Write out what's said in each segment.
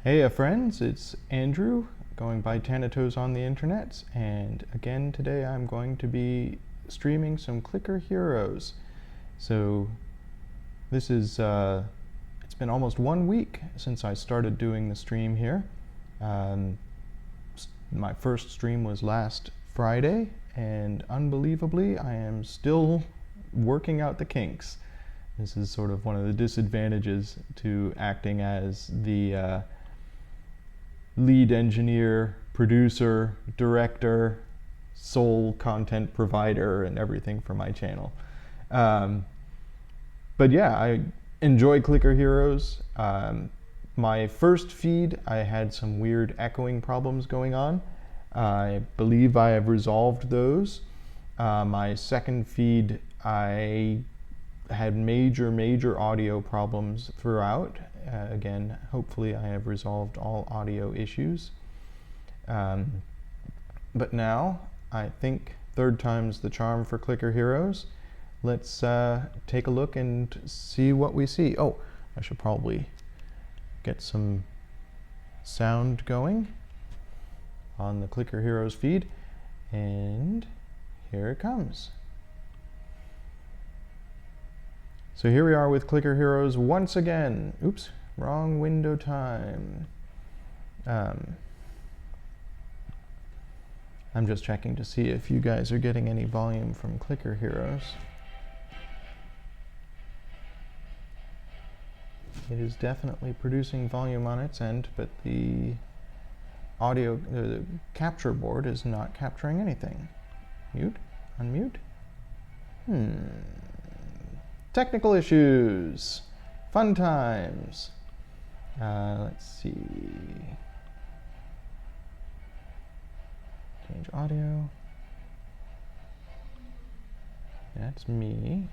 Hey friends, it's Andrew, going by Tanatoes on the internet, and again today I'm going to be streaming some Clicker Heroes. So this is, it's been almost 1 week since I started doing the stream here. My first stream was last Friday, and unbelievably I am still working out the kinks. This is sort of one of the disadvantages to acting as the lead engineer, producer, director, sole content provider, and everything for my channel. But yeah, I enjoy Clicker Heroes. My first feed, I had some weird echoing problems going on. I believe I have resolved those. My second feed, I had major audio problems throughout. Again, hopefully I have resolved all audio issues. But now, I think third time's the charm for Clicker Heroes. Let's take a look and see what we see. Oh, I should probably get some sound going on the Clicker Heroes feed. And here it comes. So here we are with Clicker Heroes once again. Oops, wrong window time. I'm just checking to see if you guys are getting any volume from Clicker Heroes. It is definitely producing volume on its end, but the audio, the capture board is not capturing anything. Mute? Unmute? Technical issues. Fun times. Let's see. Change audio. That's me.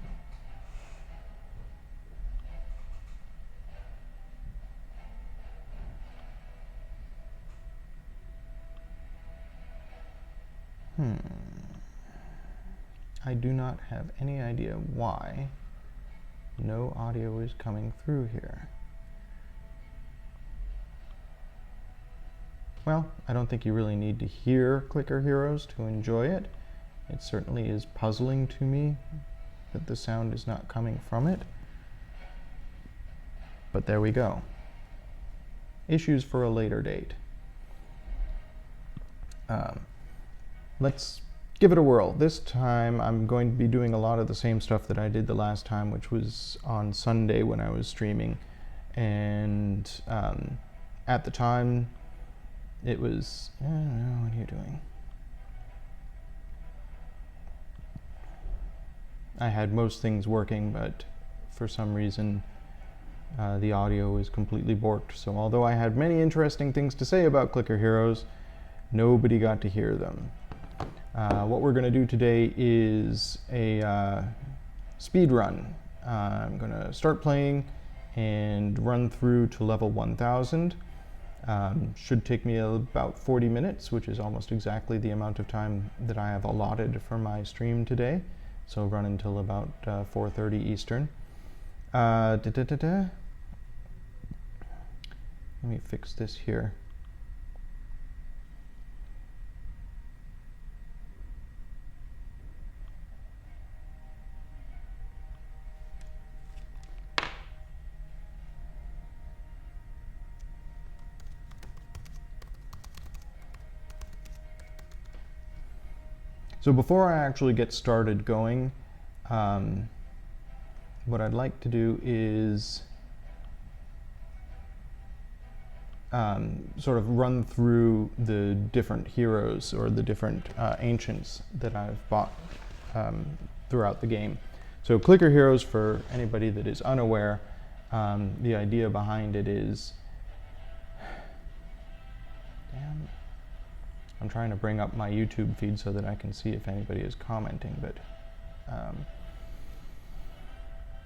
I do not have any idea why no audio is coming through here. Well, I don't think you really need to hear Clicker Heroes to enjoy it. It certainly is puzzling to me that the sound is not coming from it. But there we go. Issues for a later date. Let's give it a whirl. This time I'm going to be doing a lot of the same stuff that I did the last time, which was on Sunday when I was streaming. And at the time, it was, I don't know, what are you doing? I had most things working, but for some reason the audio was completely borked. So although I had many interesting things to say about Clicker Heroes, nobody got to hear them. What we're going to do today is a speed run. I'm going to start playing and run through to level 1000. Should take me about 40 minutes, which is almost exactly the amount of time that I have allotted for my stream today. So run until about 4:30 Eastern. Let me fix this here. So before I actually get started going, what I'd like to do is sort of run through the different heroes or the different ancients that I've bought throughout the game. So Clicker Heroes, for anybody that is unaware, the idea behind it is, damn, I'm trying to bring up my YouTube feed so that I can see if anybody is commenting, but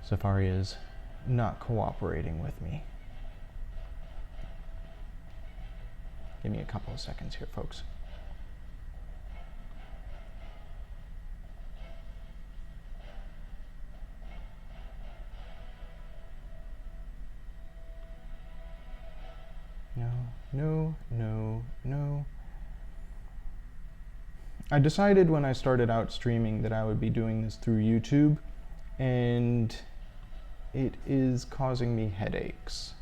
Safari is not cooperating with me. Give me a couple of seconds here, folks. No. No, no, no. I decided when I started out streaming that I would be doing this through YouTube, and it is causing me headaches.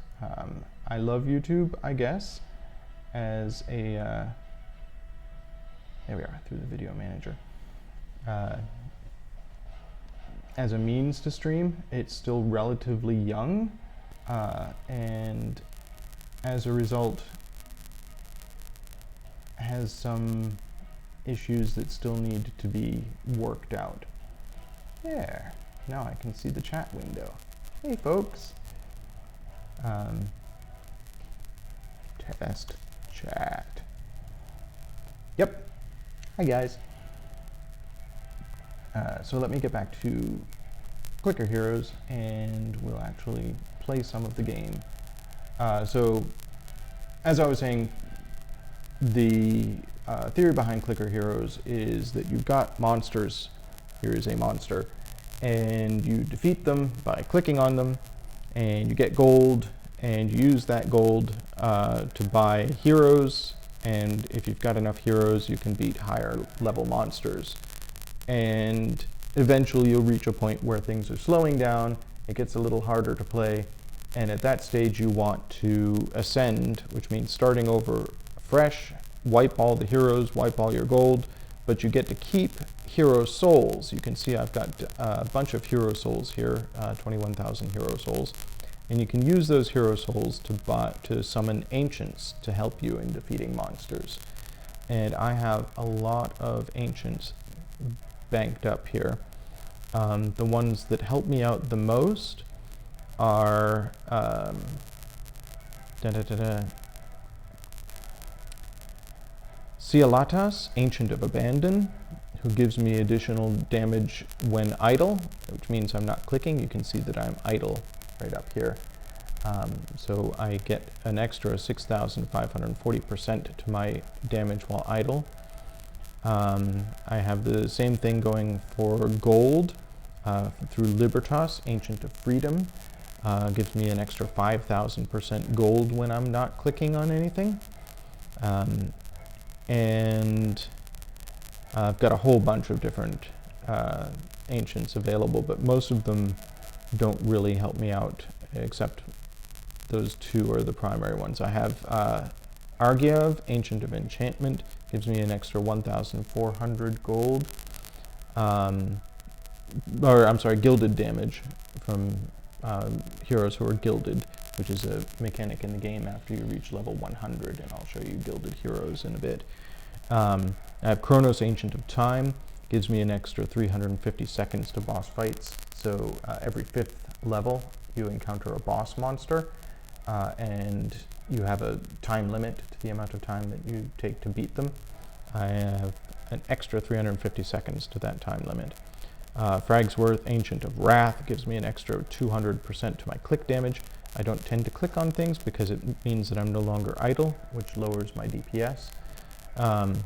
I love YouTube, I guess, as a, there we are, through the video manager. As a means to stream, it's still relatively young, and as a result has some issues that still need to be worked out. There, now I can see the chat window. Hey folks. Test chat. Yep. Hi guys. So let me get back to Clicker Heroes and we'll actually play some of the game. So as I was saying, the theory behind Clicker Heroes is that you've got monsters. Here is a monster, and you defeat them by clicking on them, and you get gold, and you use that gold to buy heroes, and if you've got enough heroes, you can beat higher level monsters. And eventually you'll reach a point where things are slowing down, it gets a little harder to play, and at that stage you want to ascend, which means starting over fresh, wipe all the heroes, wipe all your gold, but you get to keep hero souls. You can see I've got a bunch of hero souls here, 21,000 hero souls, and you can use those hero souls to summon ancients to help you in defeating monsters. And I have a lot of ancients banked up here. The ones that help me out the most are Cialatas, Ancient of Abandon, who gives me additional damage when idle, which means I'm not clicking. You can see that I'm idle right up here. So I get an extra 6,540% to my damage while idle. I have the same thing going for gold through Libertas, Ancient of Freedom. Gives me an extra 5,000% gold when I'm not clicking on anything. And I've got a whole bunch of different ancients available, but most of them don't really help me out, except those two are the primary ones. I have Argiev, Ancient of Enchantment, gives me an extra 1,400 gold. Gilded damage from heroes who are gilded, which is a mechanic in the game after you reach level 100, and I'll show you gilded heroes in a bit. I have Kronos, Ancient of Time, gives me an extra 350 seconds to boss fights. So every 5th level you encounter a boss monster, and you have a time limit to the amount of time that you take to beat them. I have an extra 350 seconds to that time limit. Fragsworth, Ancient of Wrath, gives me an extra 200% to my click damage. I don't tend to click on things because it means that I'm no longer idle, which lowers my DPS. I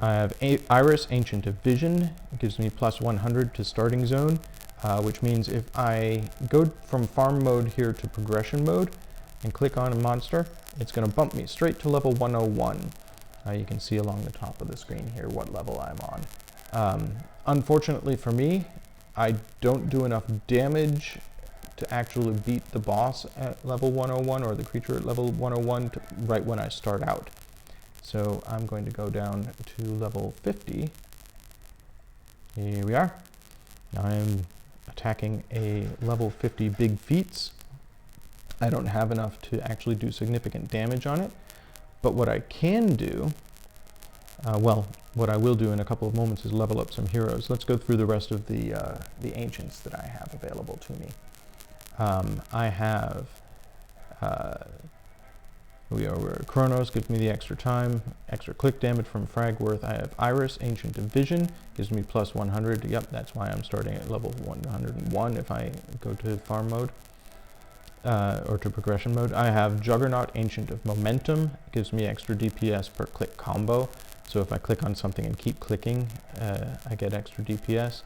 have Iris, Ancient of Vision. It gives me plus 100 to starting zone, which means if I go from farm mode here to progression mode and click on a monster, it's going to bump me straight to level 101. You can see along the top of the screen here what level I'm on. Unfortunately for me, I don't do enough damage to actually beat the boss at level 101 or the creature at level 101 right when I start out. So I'm going to go down to level 50. Here we are. I'm attacking a level 50 big feats. I don't have enough to actually do significant damage on it, but what I can do, what I will do in a couple of moments is level up some heroes. Let's go through the rest of the ancients that I have available to me. I have Kronos, gives me the extra time, extra click damage from Fragworth. I have Iris, Ancient of Vision, gives me plus 100. Yep, that's why I'm starting at level 101 if I go to farm mode, or to progression mode. I have Juggernaut, Ancient of Momentum, gives me extra DPS per click combo. So if I click on something and keep clicking, I get extra DPS.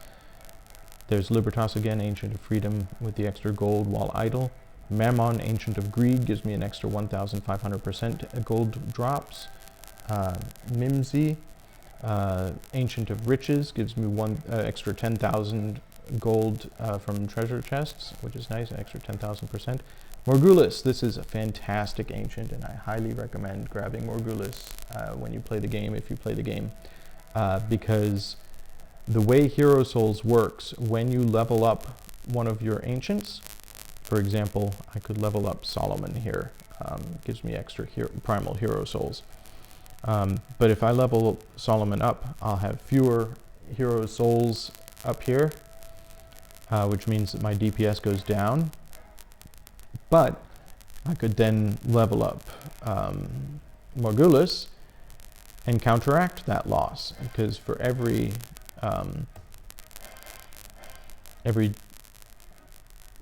There's Libertas again, Ancient of Freedom, with the extra gold while idle. Mammon, Ancient of Greed, gives me an extra 1,500% gold drops. Mimsy, Ancient of Riches, gives me one extra 10,000 gold from treasure chests, which is nice, an extra 10,000%. Morgulis, this is a fantastic ancient, and I highly recommend grabbing Morgulis when you play the game, if you play the game, because the way Hero Souls works, when you level up one of your ancients, for example, I could level up Solomon here, gives me extra primal Hero Souls. But if I level Solomon up, I'll have fewer Hero Souls up here, which means that my DPS goes down. But I could then level up Morgulis and counteract that loss, because for every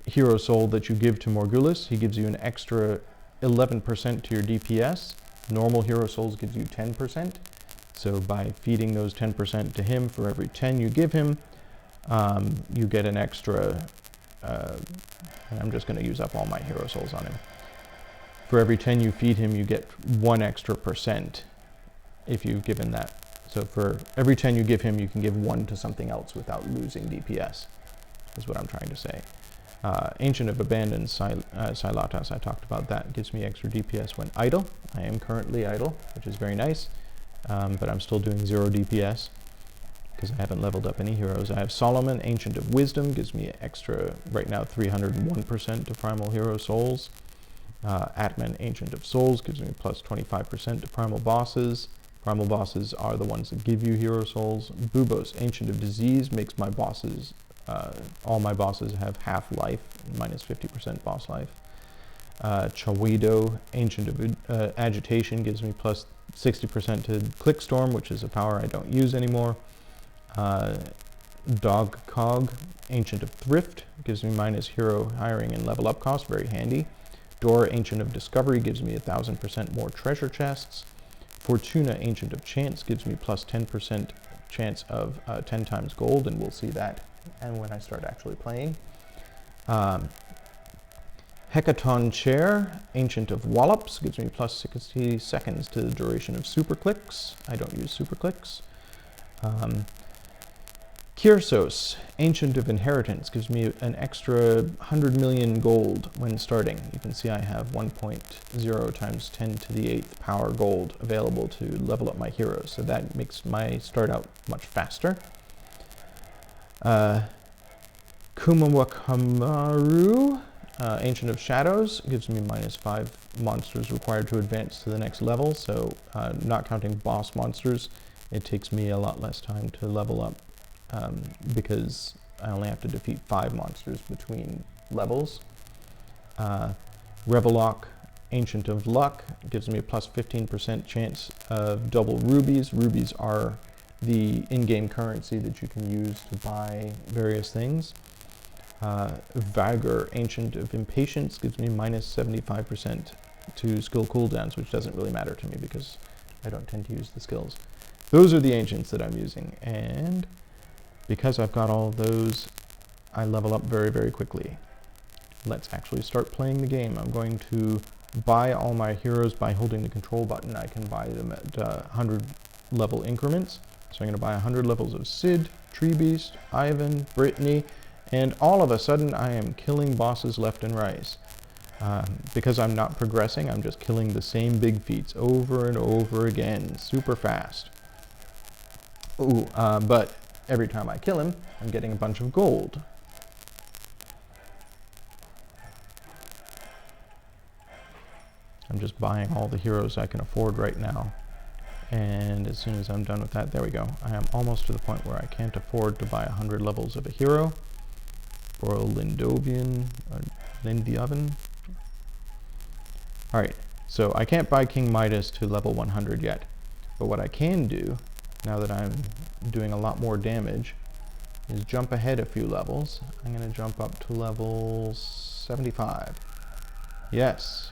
Hero Soul that you give to Morgulis, he gives you an extra 11% to your DPS. Normal Hero Souls gives you 10%. So by feeding those 10% to him, for every 10 you give him, you get an extra, and I'm just going to use up all my Hero Souls on him. For every 10 you feed him, you get 1 extra % if you've given that. So for every 10 you give him, you can give 1 to something else without losing DPS, is what I'm trying to say. Ancient of Abandoned Silatas, I talked about that. Gives me extra DPS when idle. I am currently idle, which is very nice, but I'm still doing 0 DPS because I haven't leveled up any heroes. I have Solomon, Ancient of Wisdom, gives me extra, right now, 301% to Primal Hero Souls. Atman, Ancient of Souls, gives me plus 25% to Primal Bosses. Primal Bosses are the ones that give you Hero Souls. Bubos, Ancient of Disease, makes my bosses, all my bosses have half life, minus 50% boss life. Chawido, Ancient of Agitation, gives me plus 60% to Clickstorm, which is a power I don't use anymore. Dog Cog, Ancient of Thrift, gives me minus hero hiring and level up cost, very handy. Dora, Ancient of Discovery, gives me 1,000% more treasure chests. Fortuna, Ancient of Chance, gives me plus 10% chance of 10 times gold, and we'll see that and when I start actually playing. Hecaton Chair, Ancient of Wallops, gives me plus 60 seconds to the duration of super clicks. I don't use super clicks. Kyrsos, Ancient of Inheritance, gives me an extra 100 million gold when starting. You can see I have 1.0 times 10 to the 8th power gold available to level up my heroes, so that makes my start out much faster. Kumawakamaru, Ancient of Shadows, gives me minus 5 monsters required to advance to the next level, so not counting boss monsters, it takes me a lot less time to level up. Because I only have to defeat 5 monsters between levels. Revelock, Ancient of Luck, gives me a plus 15% chance of double rubies. Rubies are the in-game currency that you can use to buy various things. Vigor, Ancient of Impatience, gives me minus 75% to skill cooldowns, which doesn't really matter to me because I don't tend to use the skills. Those are the ancients that I'm using, and because I've got all of those, I level up very, very quickly. Let's actually start playing the game. I'm going to buy all my heroes by holding the control button. I can buy them at 100 level increments. So I'm going to buy 100 levels of Sid, Tree Beast, Ivan, Brittany, and all of a sudden I am killing bosses left and right. Because I'm not progressing, I'm just killing the same big feats over and over again, super fast. Ooh, but every time I kill him, I'm getting a bunch of gold. I'm just buying all the heroes I can afford right now. And as soon as I'm done with that, there we go. I am almost to the point where I can't afford to buy 100 levels of a hero. Royal Lindovian, or Lindioven. Alright, so I can't buy King Midas to level 100 yet. But what I can do, now that I'm doing a lot more damage, is jump ahead a few levels. I'm going to jump up to level 75. Yes,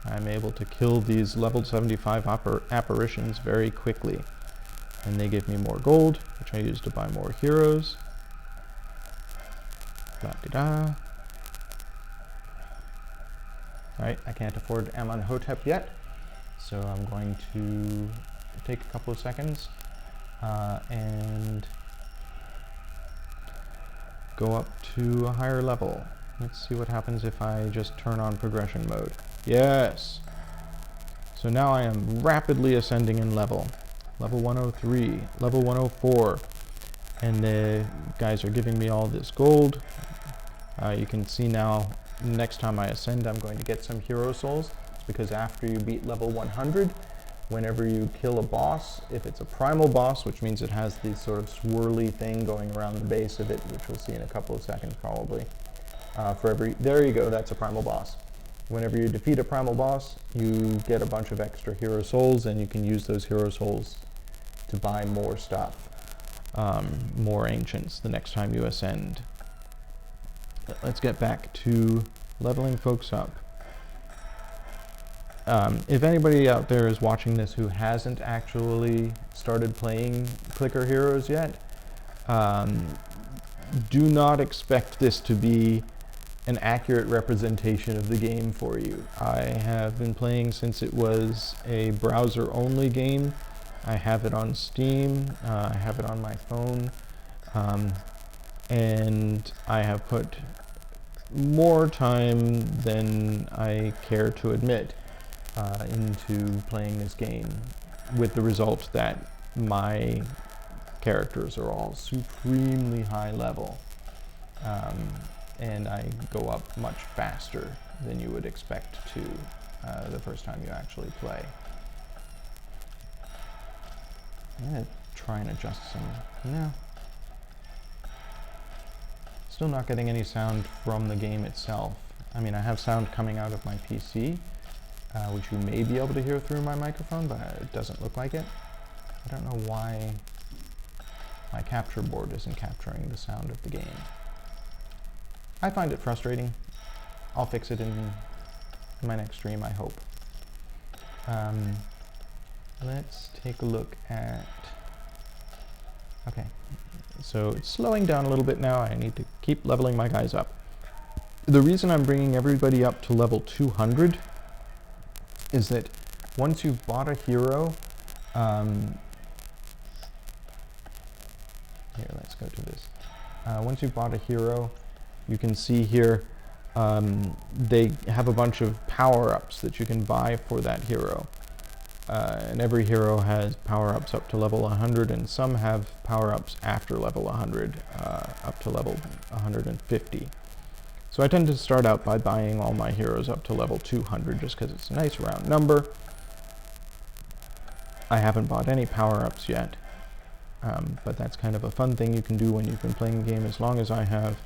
I'm able to kill these level 75 apparitions very quickly. And they give me more gold, which I use to buy more heroes. La-di-da. Right, I can't afford Amenhotep yet, so I'm going to take a couple of seconds and go up to a higher level. Let's see what happens if I just turn on progression mode. Yes! So now I am rapidly ascending in level. Level 103, level 104, and the guys are giving me all this gold. You can see now, next time I ascend, I'm going to get some hero souls. It's because after you beat level 100, whenever you kill a boss, if it's a primal boss, which means it has this sort of swirly thing going around the base of it, which we'll see in a couple of seconds probably. There you go, that's a primal boss. Whenever you defeat a primal boss, you get a bunch of extra hero souls, and you can use those hero souls to buy more stuff, more ancients the next time you ascend. Let's get back to leveling folks up. If anybody out there is watching this who hasn't actually started playing Clicker Heroes yet, do not expect this to be an accurate representation of the game for you. I have been playing since it was a browser-only game. I have it on Steam, I have it on my phone, and I have put more time than I care to admit into playing this game, with the result that my characters are all supremely high level, and I go up much faster than you would expect to the first time you actually play. I'm gonna try and adjust some. No. Still not getting any sound from the game itself. I mean, I have sound coming out of my PC, which you may be able to hear through my microphone, but it doesn't look like it. I don't know why my capture board isn't capturing the sound of the game. I find it frustrating. I'll fix it in my next stream, I hope. Let's take a look at... Okay, so it's slowing down a little bit now. I need to keep leveling my guys up. The reason I'm bringing everybody up to level 200 is that once you've bought a hero, here, let's go to this. Once you've bought a hero, you can see here they have a bunch of power-ups that you can buy for that hero. And every hero has power-ups up to level 100, and some have power-ups after level 100, up to level 150. So I tend to start out by buying all my heroes up to level 200, just because it's a nice round number. I haven't bought any power-ups yet, but that's kind of a fun thing you can do when you've been playing the game as long as I have,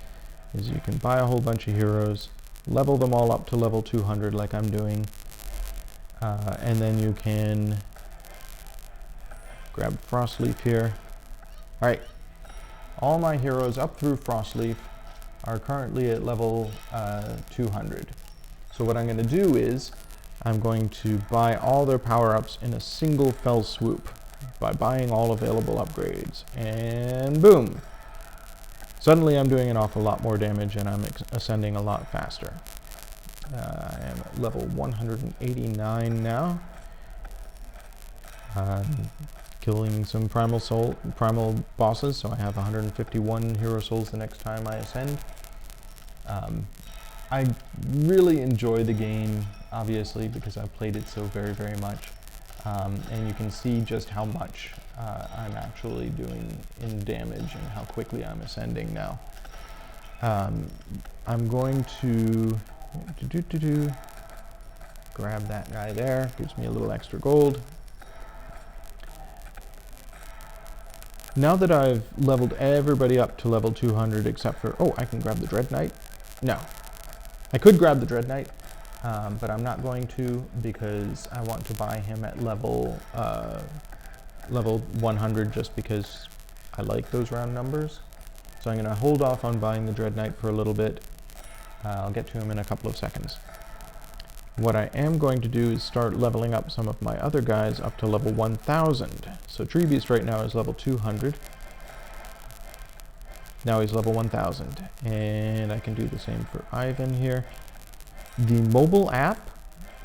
is you can buy a whole bunch of heroes, level them all up to level 200 like I'm doing, and then you can grab Frostleaf here. Alright, all my heroes up through Frostleaf are currently at level 200. So what I'm going to do is I'm going to buy all their power-ups in a single fell swoop by buying all available upgrades, and boom! Suddenly I'm doing an awful lot more damage, and I'm ascending a lot faster. I am at level 189 now. Killing some primal bosses, so I have 151 hero souls the next time I ascend. I really enjoy the game, obviously, because I've played it so very, very much. And you can see just how much I'm actually doing in damage and how quickly I'm ascending now. I'm going to grab that guy there, gives me a little extra gold. Now that I've leveled everybody up to level 200 except for, oh, I can grab the Dread Knight? No. I could grab the Dread Knight, but I'm not going to because I want to buy him at level 100 just because I like those round numbers. So I'm going to hold off on buying the Dread Knight for a little bit. I'll get to him in a couple of seconds. What I am going to do is start leveling up some of my other guys up to level 1000. So Treebeast right now is level 200. Now he's level 1000. And I can do the same for Ivan here. The mobile app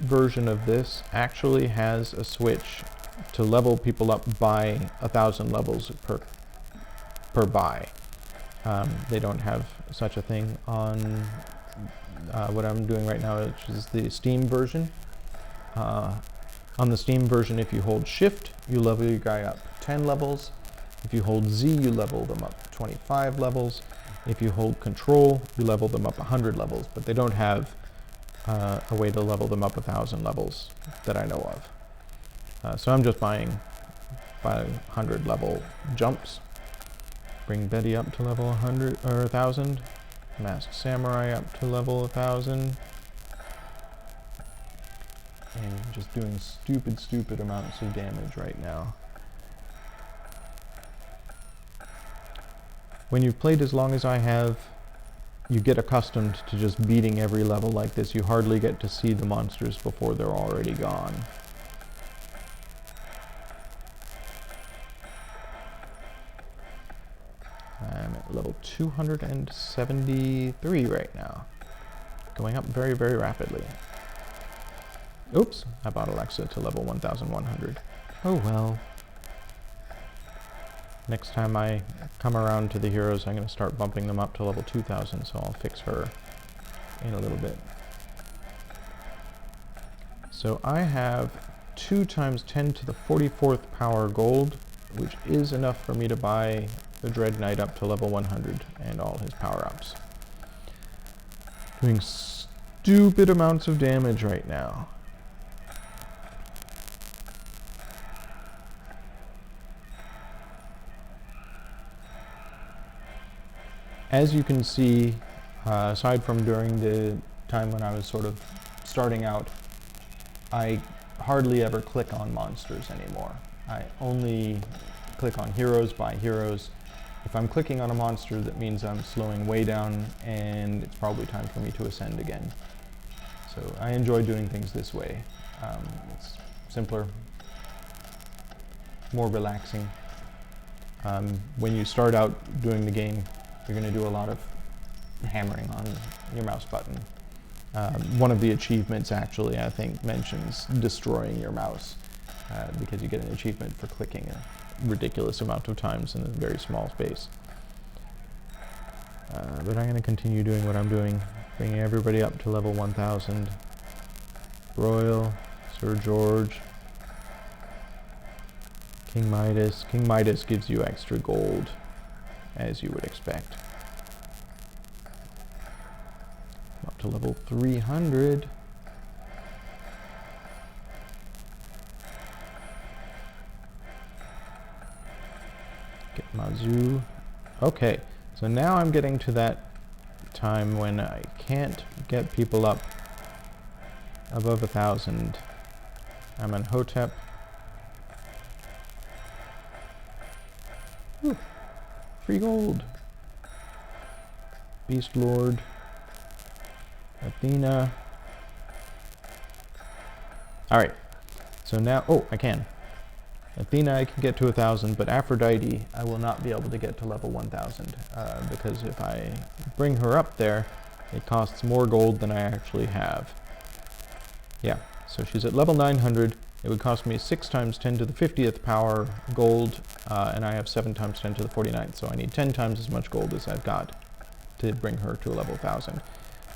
version of this actually has a switch to level people up by 1,000 levels per buy. They don't have such a thing on what I'm doing right now, which is the Steam version. On the Steam version, if you hold Shift, you level your guy up 10 levels. If you hold Z, you level them up 25 levels. If you hold Control, you level them up 100 levels, but they don't have a way to level them up 1,000 levels that I know of. So I'm just buying 500 level jumps. Bring Betty up to level 100 or 1,000. Masked Samurai up to level 1,000. And just doing stupid amounts of damage right now. When you've played as long as I have, you get accustomed to just beating every level like this. You hardly get to see the monsters before they're already gone. I'm at level 273 right now. Going up very, very rapidly. Oops, I bought Alexa to level 1,100. Oh well. Next time I come around to the heroes, I'm going to start bumping them up to level 2,000, so I'll fix her in a little bit. So I have 2 times 10 to the 44th power gold, which is enough for me to buy the Dread Knight up to level 100 and all his power-ups. Doing stupid amounts of damage right now. As you can see, aside from during the time when I was sort of starting out, I hardly ever click on monsters anymore. I only click on heroes, buy heroes. If I'm clicking on a monster, that means I'm slowing way down and it's probably time for me to ascend again. So I enjoy doing things this way. It's simpler, more relaxing. When you start out doing the game, you're going to do a lot of hammering on your mouse button. One of the achievements actually, I think, mentions destroying your mouse because you get an achievement for clicking a ridiculous amount of times in a very small space. But I'm going to continue doing what I'm doing, bringing everybody up to level 1,000. Royal, Sir George, King Midas. King Midas gives you extra gold, as you would expect. Up to level 300. Get Mazu. Okay, so now I'm getting to that time when I can't get people up above 1,000. I'm on Hotep. Whew. Free gold. Beast Lord. Athena. Alright, so now, oh, I can. Athena I can get to 1,000, but Aphrodite I will not be able to get to level 1,000 because if I bring her up there, it costs more gold than I actually have. Yeah, so she's at level 900. It would cost me 6 times 10 to the 50th power gold, and I have 7 times 10 to the 49th, so I need 10 times as much gold as I've got to bring her to a level 1,000.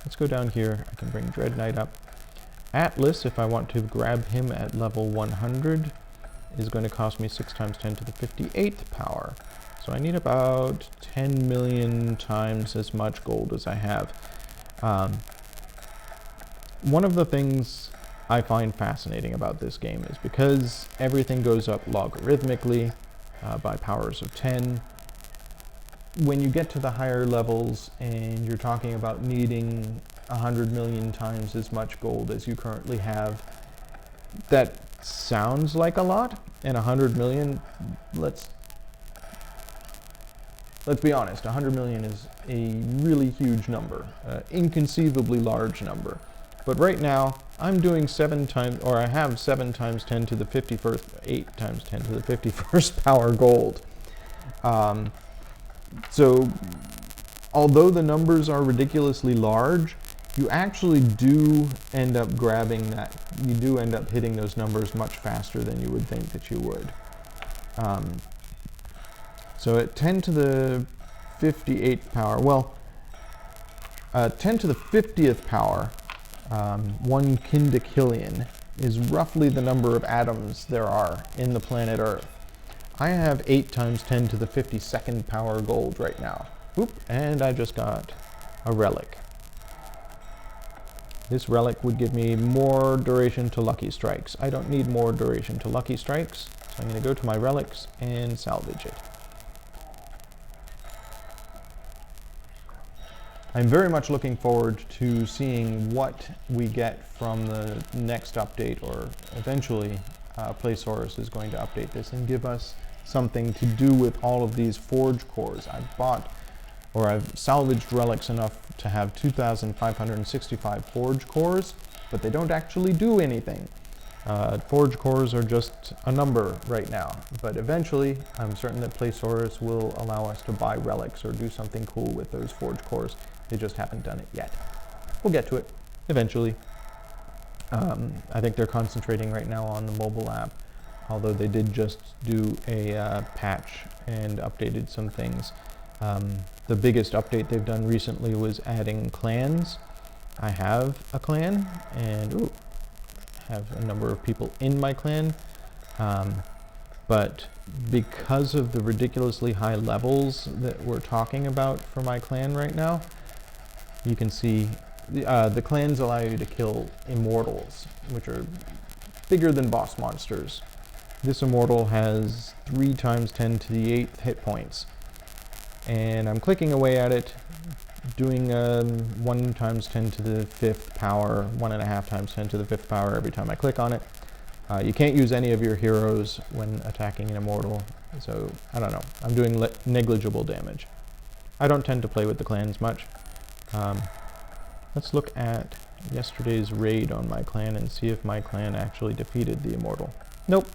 Let's go down here. I can bring Dread Knight up. Atlas, if I want to grab him at level 100, is going to cost me 6 times 10 to the 58th power. So I need about 10 million times as much gold as I have. One of the things I find fascinating about this game is because everything goes up logarithmically by powers of 10, when you get to the higher levels and you're talking about needing 100 million times as much gold as you currently have, that sounds like a lot, and 100 million, let's be honest, 100 million is a really huge number, inconceivably large number. But right now, I'm doing 7 times, or I have 7 times 10 to the 51st, 8 times 10 to the 51st power gold. So, although the numbers are ridiculously large, you actually do end up grabbing that. You do end up hitting those numbers much faster than you would think that you would. So at 10 to the 58th power, well, 10 to the 50th power, 1 quindecillion is roughly the number of atoms there are in the planet Earth. I have 8 times 10 to the 52nd power gold right now. Whoop, and I just got a relic. This relic would give me more duration to lucky strikes. I don't need more duration to lucky strikes, so I'm going to go to my relics and salvage it. I'm very much looking forward to seeing what we get from the next update, or eventually Playsaurus is going to update this and give us something to do with all of these forge cores. I've salvaged relics enough to have 2,565 forge cores, but they don't actually do anything. Forge cores are just a number right now, but eventually I'm certain that Playsaurus will allow us to buy relics or do something cool with those forge cores. They just haven't done it yet. We'll get to it eventually. I think they're concentrating right now on the mobile app, although they did just do a patch and updated some things. The biggest update they've done recently was adding clans. I have a clan, and have a number of people in my clan, but because of the ridiculously high levels that we're talking about for my clan right now, you can see the clans allow you to kill immortals, which are bigger than boss monsters. This immortal has 3 times 10 to the 8th hit points, and I'm clicking away at it, doing 1 times 10 to the 5th power, 1.5 times 10 to the 5th power every time I click on it. You can't use any of your heroes when attacking an immortal, so I don't know. I'm doing negligible damage. I don't tend to play with the clans much. Let's look at yesterday's raid on my clan and see if my clan actually defeated the immortal. Nope.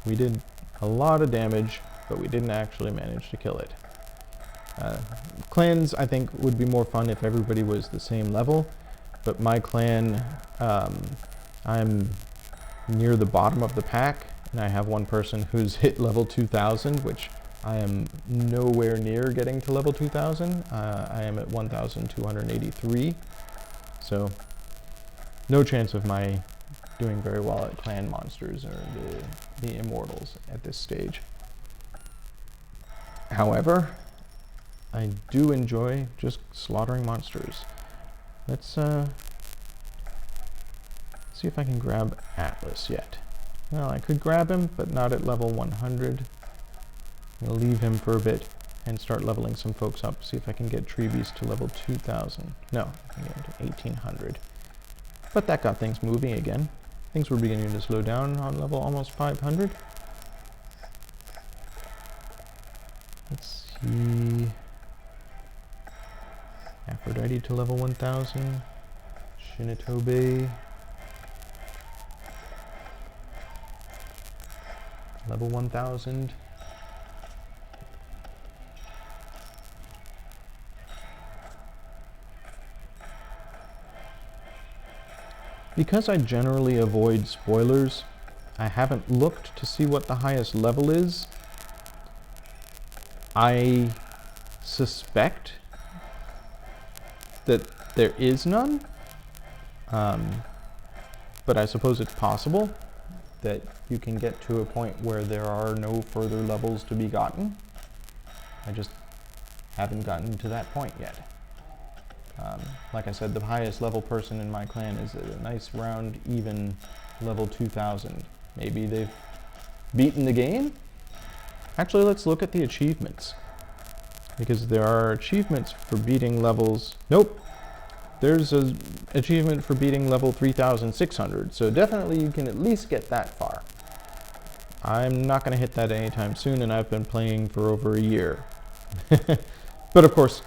We did a lot of damage, but we didn't actually manage to kill it. Clans, I think, would be more fun if everybody was the same level, but my clan, I'm near the bottom of the pack, and I have one person who's hit level 2000, which I am nowhere near getting to level 2000. I am at 1,283, so no chance of my doing very well at clan monsters or the immortals at this stage. However, I do enjoy just slaughtering monsters. Let's see if I can grab Atlas yet. Well, I could grab him, but not at level 100. I'm going to leave him for a bit and start leveling some folks up, see if I can get Treebeast to level 2,000. No, I can get him to 1,800. But that got things moving again. Things were beginning to slow down on level almost 500. Let's see... Aphrodite to level 1,000. Shinatobe. Level 1,000. Because I generally avoid spoilers, I haven't looked to see what the highest level is. I suspect that there is none, but I suppose it's possible that you can get to a point where there are no further levels to be gotten. I just haven't gotten to that point yet. Like I said, the highest level person in my clan is a nice round even level 2000. Maybe they've beaten the game? Actually, let's look at the achievements, because there are achievements for beating levels. Nope, there's an achievement for beating level 3,600, so definitely you can at least get that far. I'm not going to hit that anytime soon, and I've been playing for over a year. But of course,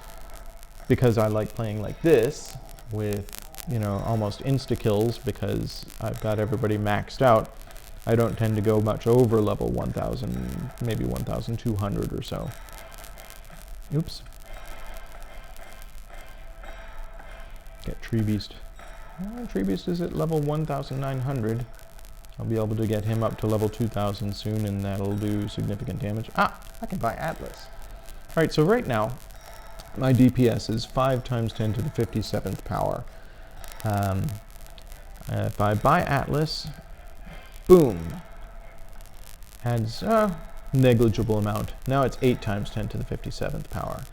because I like playing like this, with, you know, almost insta-kills, because I've got everybody maxed out, I don't tend to go much over level 1,000, maybe 1,200 or so. Oops. Get Tree Beast. Tree Beast is at level 1,900. I'll be able to get him up to level 2,000 soon, and that'll do significant damage. Ah, I can buy Atlas. All right, so right now, my DPS is 5 times 10 to the 57th power. If I buy Atlas, boom, adds a negligible amount. Now it's 8 times 10 to the 57th power.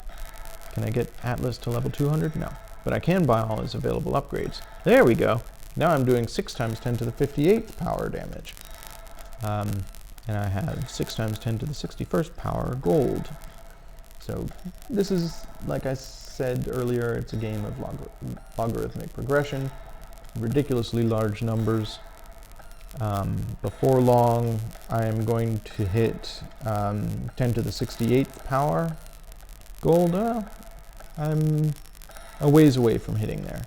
Can I get Atlas to level 200? No. But I can buy all his available upgrades. There we go. Now I'm doing 6 times 10 to the 58th power damage. And I have 6 times 10 to the 61st power gold. So this is, like I said earlier, it's a game of logarithmic progression, ridiculously large numbers. Before long, I am going to hit 10 to the 68th power gold. I'm a ways away from hitting there.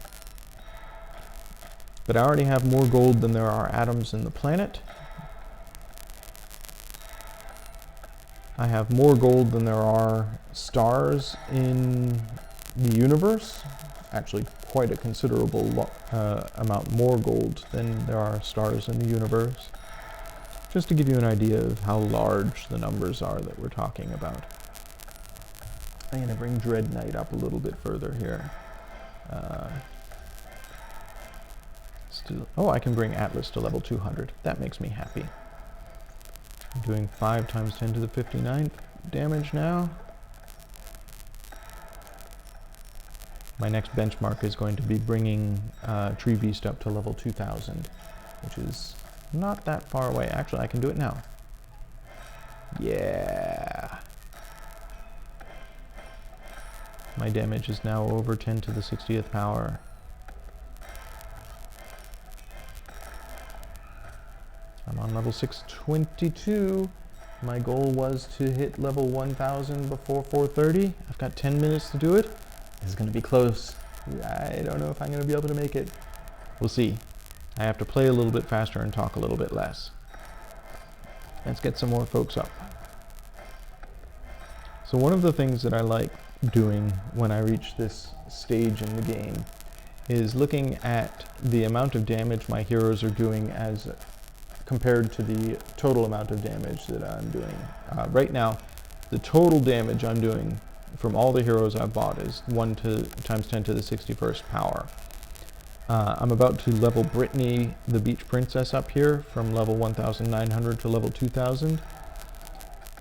But I already have more gold than there are atoms in the planet. I have more gold than there are stars in the universe. Actually, quite a considerable amount more gold than there are stars in the universe. Just to give you an idea of how large the numbers are that we're talking about. I'm going to bring Dread Knight up a little bit further here. Oh, I can bring Atlas to level 200. That makes me happy. I'm doing 5 times 10 to the 59th damage now. My next benchmark is going to be bringing Tree Beast up to level 2000, which is not that far away. Actually, I can do it now. Yeah. My damage is now over 10 to the 60th power. I'm on level 622. My goal was to hit level 1000 before 4:30. I've got 10 minutes to do it. This is going to be close. I don't know if I'm going to be able to make it. We'll see. I have to play a little bit faster and talk a little bit less. Let's get some more folks up. So one of the things that I like doing when I reach this stage in the game is looking at the amount of damage my heroes are doing as compared to the total amount of damage that I'm doing. Right now, the total damage I'm doing from all the heroes I've bought is 1 times 10 to the 61st power. I'm about to level Brittany, the Beach Princess, up here from level 1,900 to level 2,000.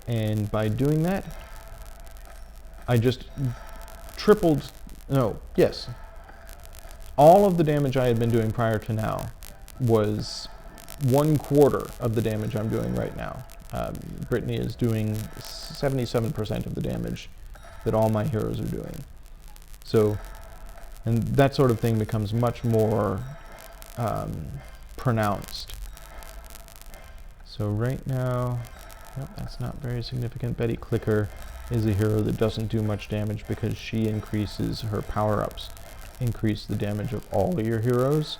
And by doing that, I just tripled, all of the damage I had been doing prior to now was 1/4 of the damage I'm doing right now. Brittany is doing 77% of the damage that all my heroes are doing. So, and that sort of thing becomes much more pronounced. So right now, nope, that's not very significant. Betty Clicker is a hero that doesn't do much damage because she increases her power-ups, increase the damage of all your heroes.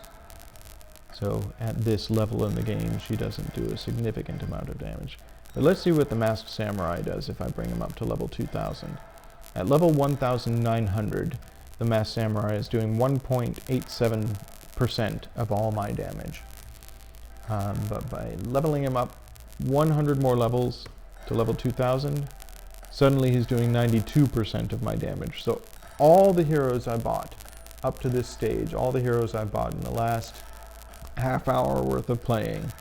So at this level in the game, she doesn't do a significant amount of damage. But let's see what the Masked Samurai does if I bring him up to level 2000. At level 1,900, the Masked Samurai is doing 1.87% of all my damage. But by leveling him up 100 more levels to level 2000, suddenly he's doing 92% of my damage. So all the heroes I bought up to this stage, all the heroes I bought in the last half hour worth of playing,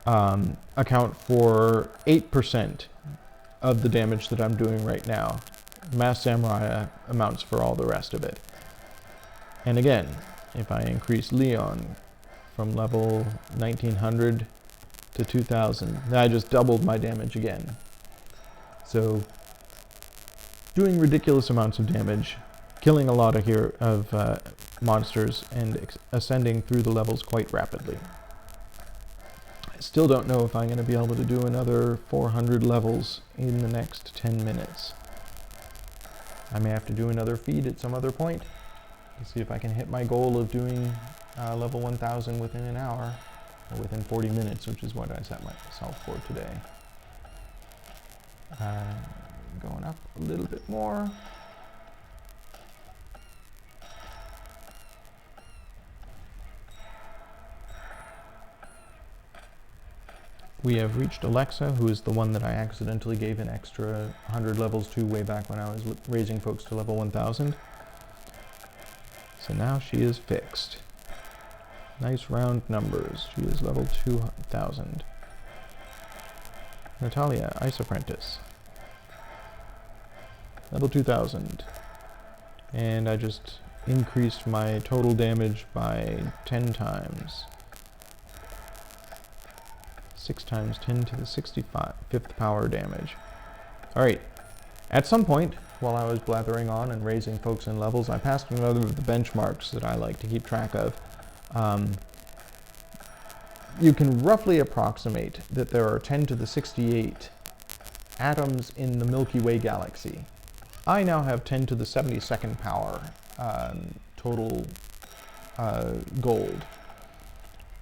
account for 8% of the damage that I'm doing right now. Masked Samurai amounts for all the rest of it. And again, if I increase Leon from level 1900 to 2000, then I just doubled my damage again. So, doing ridiculous amounts of damage, killing a lot of monsters, and ascending through the levels quite rapidly. I still don't know if I'm going to be able to do another 400 levels in the next 10 minutes. I may have to do another feed at some other point to see if I can hit my goal of doing level 1000 within an hour, or within 40 minutes, which is what I set myself for today. Going up a little bit more. We have reached Alexa, who is the one that I accidentally gave an extra 100 levels to way back when I was raising folks to level 1000. So now she is fixed. Nice round numbers. She is level 2000. Natalia, Ice Apprentice. Level 2000. And I just increased my total damage by 10 times. 6 times 10 to the 65th power damage. Alright, at some point, while I was blathering on and raising folks in levels, I passed another of the benchmarks that I like to keep track of. You can roughly approximate that there are 10 to the 68 atoms in the Milky Way galaxy. I now have 10 to the 72nd power total gold.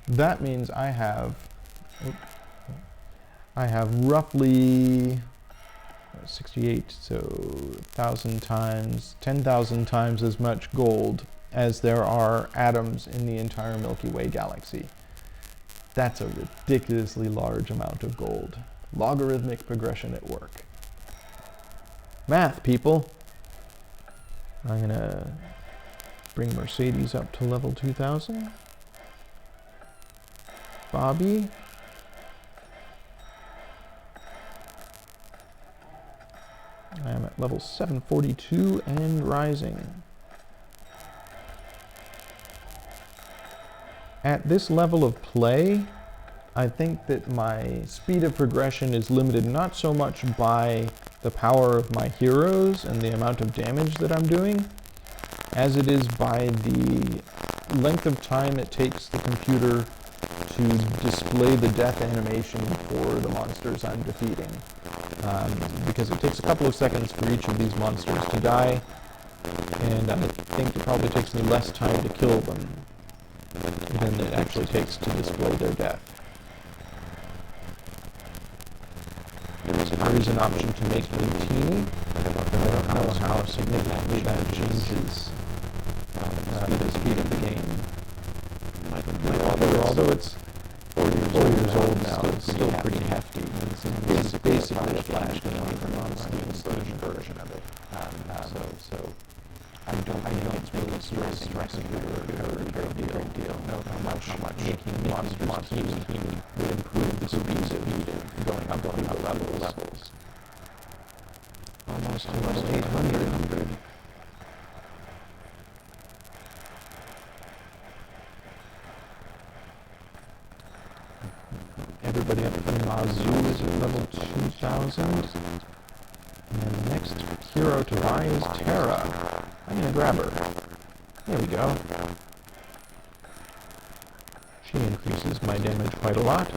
That means I have roughly 68, so 1,000 times, 10,000 times as much gold as there are atoms in the entire Milky Way galaxy. That's a ridiculously large amount of gold. Logarithmic progression at work. Math, people! I'm gonna bring Mercedes up to level 2000. Bobby. I am at level 742 and rising. At this level of play, I think that my speed of progression is limited not so much by the power of my heroes and the amount of damage that I'm doing, as it is by the length of time it takes the computer to display the death animation for the monsters I'm defeating. Because it takes a couple of seconds for each of these monsters to die, and I think it probably takes me less time to kill them than it actually takes to display their death. There is an option to make them teeny, but I don't know how significantly that changes the speed of the game. Although it's 4 years old now, it's still pretty hefty. It's basically a Flash game from the version of it. So I don't think it's really stressing or a great deal. Know how much making monsters teeny would improve the speed of going up levels. Almost 800. Everybody up from Mazoo is at level 2000. And then the next hero to rise is Terra. I'm gonna grab her. There we go. She increases my damage quite a lot.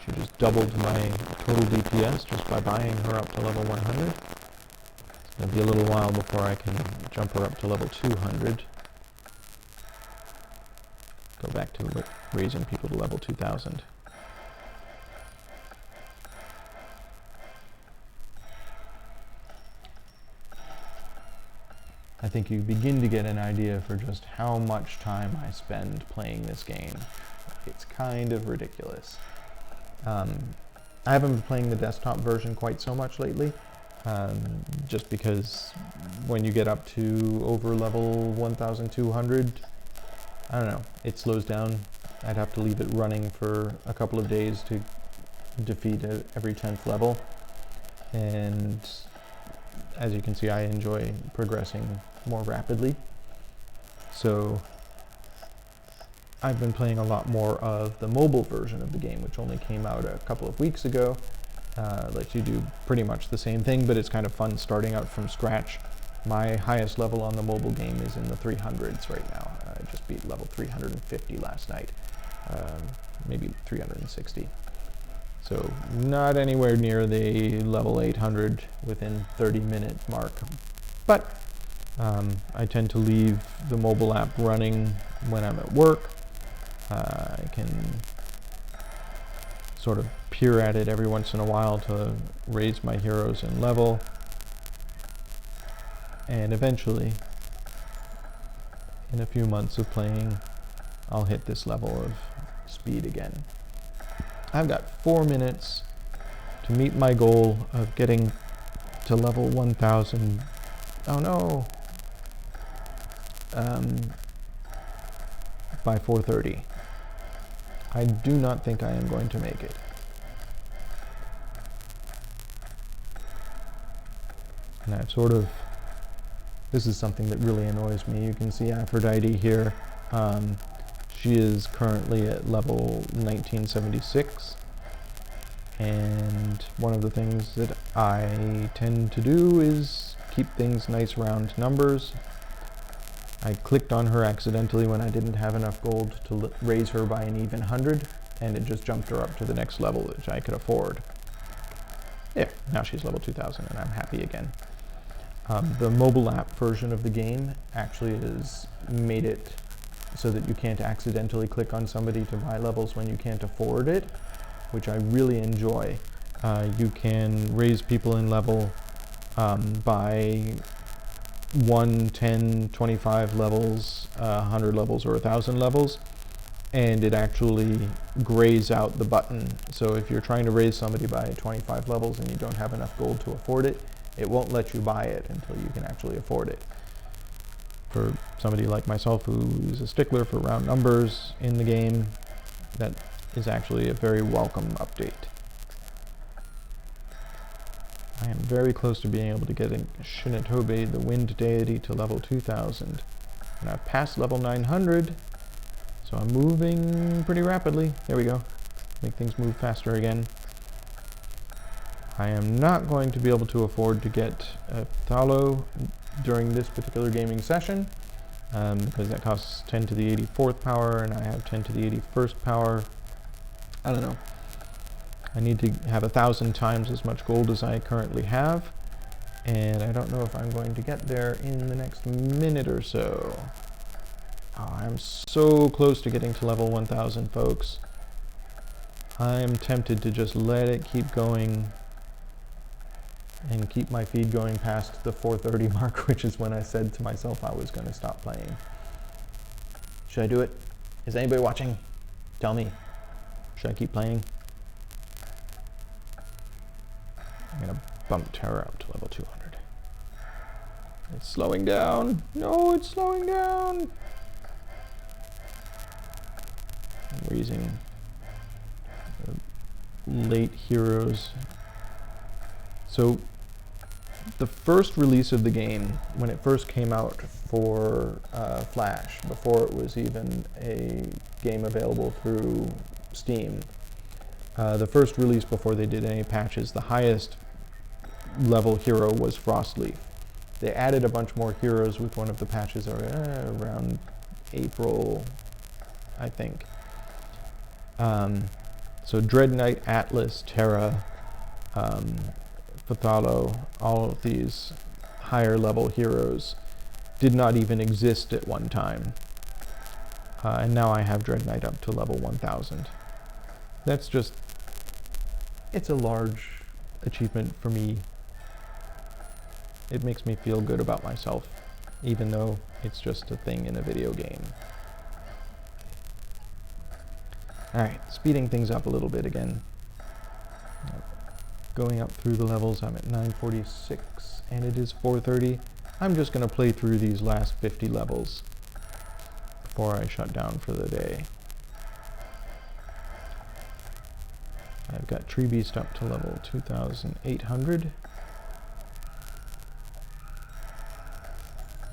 She just doubled my total DPS just by buying her up to level 100. It's gonna be a little while before I can jump her up to level 200. Go back to raising people to level 2000. I think you begin to get an idea for just how much time I spend playing this game. It's kind of ridiculous. I haven't been playing the desktop version quite so much lately, just because when you get up to over level 1200, I don't know, it slows down. I'd have to leave it running for a couple of days to defeat every 10th level. And as you can see, I enjoy progressing more rapidly. So I've been playing a lot more of the mobile version of the game, which only came out a couple of weeks ago. Lets you do pretty much the same thing, but it's kind of fun starting out from scratch. My highest level on the mobile game is in the 300s right now. I just beat level 350 last night, maybe 360. So not anywhere near the level 800 within 30-minute mark. But I tend to leave the mobile app running when I'm at work. I can sort of peer at it every once in a while to raise my heroes in level. And eventually, in a few months of playing, I'll hit this level of speed again. I've got 4 minutes to meet my goal of getting to level 1000. Oh no! By 4:30. I do not think I am going to make it. And I've sort of, this is something that really annoys me. You can see Aphrodite here. She is currently at level 1976. And one of the things that I tend to do is keep things nice round numbers. I clicked on her accidentally when I didn't have enough gold to raise her by an even 100, and it just jumped her up to the next level, which I could afford. Yeah, now she's level 2000 and I'm happy again. The mobile app version of the game actually has made it so that you can't accidentally click on somebody to buy levels when you can't afford it, which I really enjoy. You can raise people in level by 1, 10, 25 levels, 100 levels, or 1,000 levels, and it actually grays out the button. So if you're trying to raise somebody by 25 levels and you don't have enough gold to afford it, it won't let you buy it until you can actually afford it. For somebody like myself who's a stickler for round numbers in the game, that is actually a very welcome update. I am very close to being able to get Shinatobe, the wind deity, to level 2000. And I've passed level 900, so I'm moving pretty rapidly. There we go. Make things move faster again. I am not going to be able to afford to get a Thalo during this particular gaming session, because that costs 10 to the 84th power, and I have 10 to the 81st power. I don't know. I need to have 1,000 times as much gold as I currently have, and I don't know if I'm going to get there in the next minute or so. Oh, I'm so close to getting to level 1000, folks. I'm tempted to just let it keep going and keep my feed going past the 4:30 mark, which is when I said to myself I was going to stop playing. Should I do it? Is anybody watching? Tell me. Should I keep playing? I'm going to bump Terror up to level 200. It's slowing down. No, it's slowing down. We're using late heroes. So the first release of the game, when it first came out for Flash, before it was even a game available through Steam, the first release before they did any patches, the highest level hero was Frostleaf. They added a bunch more heroes with one of the patches around April, I think. So Dread Knight, Atlas, Terra, Pathalo, all of these higher level heroes did not even exist at one time. And now I have Dread Knight up to level 1000. That's just, it's a large achievement for me. It makes me feel good about myself, even though it's just a thing in a video game. Alright, speeding things up a little bit again. Going up through the levels, I'm at 946 and it is 4:30. I'm just going to play through these last 50 levels before I shut down for the day. I've got Tree Beast up to level 2800.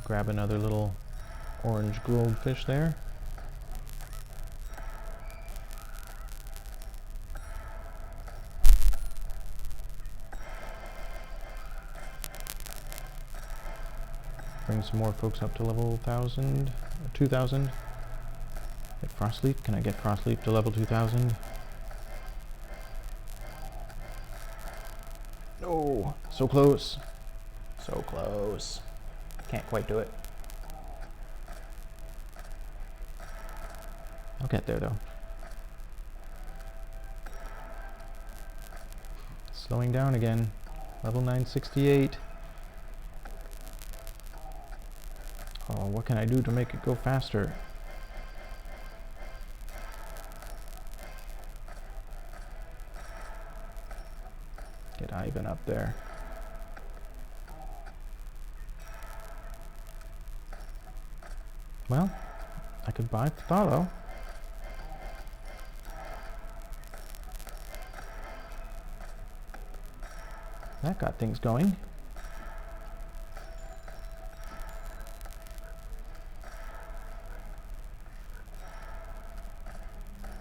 Grab another little orange goldfish there. Bring some more folks up to level 1000, 2000. Get Frostleaf. Can I get Frostleaf to level 2000? No, so close. So close. Can't quite do it. I'll get there though. Slowing down again. Level 968. Oh, what can I do to make it go faster? Get Ivan up there. Well, I could buy Thalo. That got things going.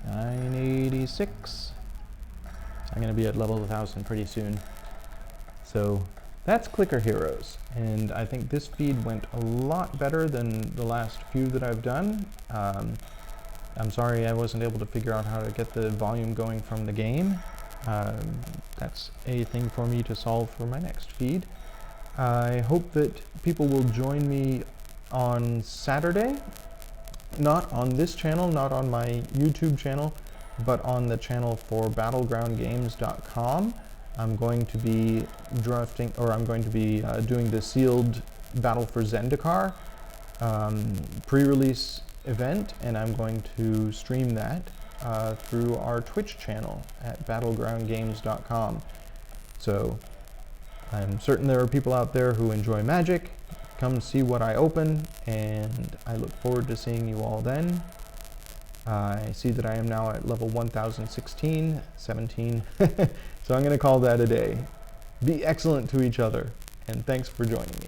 $986. I'm going to be at level 1000 pretty soon. So that's Clicker Heroes, and I think this feed went a lot better than the last few that I've done. I'm sorry I wasn't able to figure out how to get the volume going from the game. That's a thing for me to solve for my next feed. I hope that people will join me on Saturday, not on this channel, not on my YouTube channel, but on the channel for battlegroundgames.com. I'm going to be doing the sealed Battle for Zendikar pre-release event, and I'm going to stream that through our Twitch channel at battlegroundgames.com. So I'm certain there are people out there who enjoy Magic. Come see what I open, and I look forward to seeing you all then. I see that I am now at level 1016, 17, so I'm going to call that a day. Be excellent to each other, and thanks for joining me.